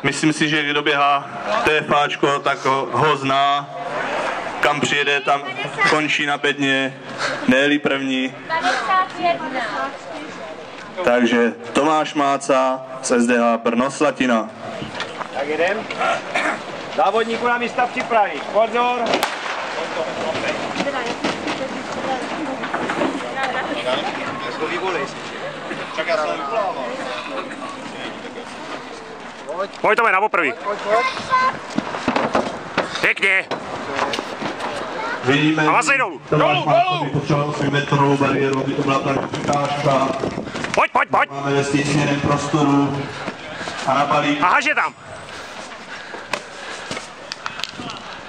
Myslím si, že kdo běhá TFáčko, tak ho zná. Kam přijede, tam končí na bedně, ne-li první. 51. Takže Tomáš Máca z SDH Brno Slatina. Tak jdem. Závodníku na místa připravit. Pozor. Pojď to na poprví. Pěkně. Vidíme, Tomáš Máca potřeboval svým metrovou bariéru, aby to byla ta překážka. Pojď. Máme ve stěsněném prostoru a na balík. A haž je tam.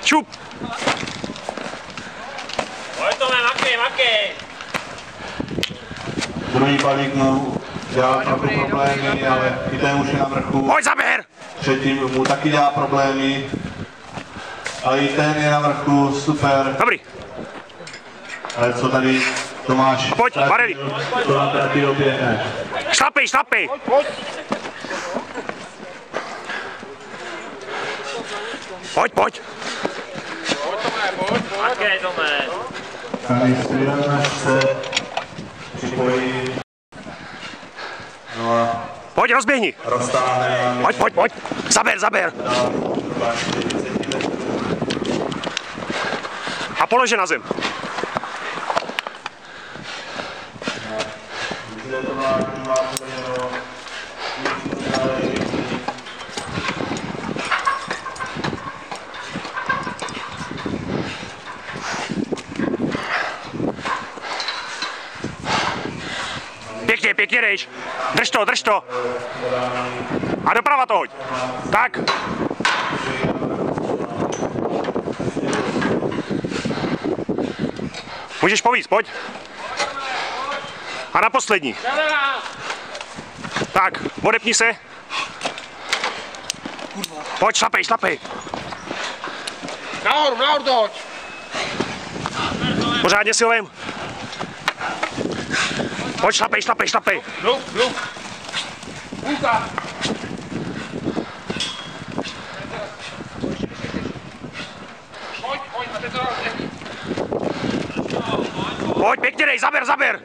Šup. Pojď to, makej. Druhý balík mu dělá trochu problémy, ale i ten už je na vrchu. Pojď zaběr. Třetím mu taky dělá problémy, ale i ten je na vrchu, super. Dobrý. Ale co tady Tomáš? Pojď, Bareli. To na té době. Šlapej. Pojď. Makej, Tome. Tady střílenář se připojí. No a Pojď, rozběhni. roztáhne. Pojď. Zaber. A polože na zem. Pěkně jdeš. Drž to. A doprava to hoď. Tak. Můžeš povíc, pojď. A na poslední. Tak, odepni se. Pojď, šlapej. Nahoru to hoď. Pořádně silem. Pojď, šlapej. Jdu. Uka. Pojď, a teď to Pojď, pěkně dej, zaber.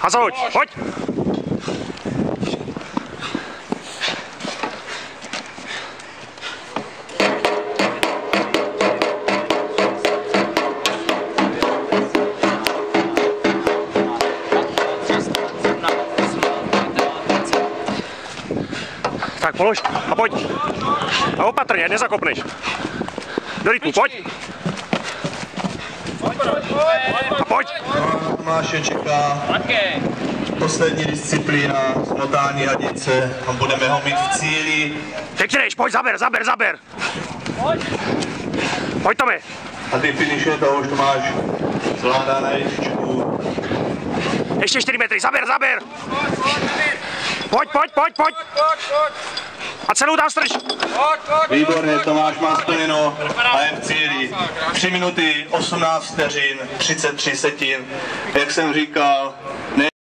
A zahoď, pojď. Tak polož a pojď. A opatrně, nezakopneš. Do rytmu, pojď. A pojď. Tomáše čeká poslední disciplína, smotání hadice a budeme ho mít v cíli. Pěkně jdeš, pojď, zaber. Pojď Tome. A ty finiše toho už Tomáš zvládá na ježičku. Ještě 4 metry, zaber. Pojď. A celou tam strč. Výborně, Tomáš má splněno a je v cíli. 3 minuty 18 vteřin 33 setin. Jak jsem říkal,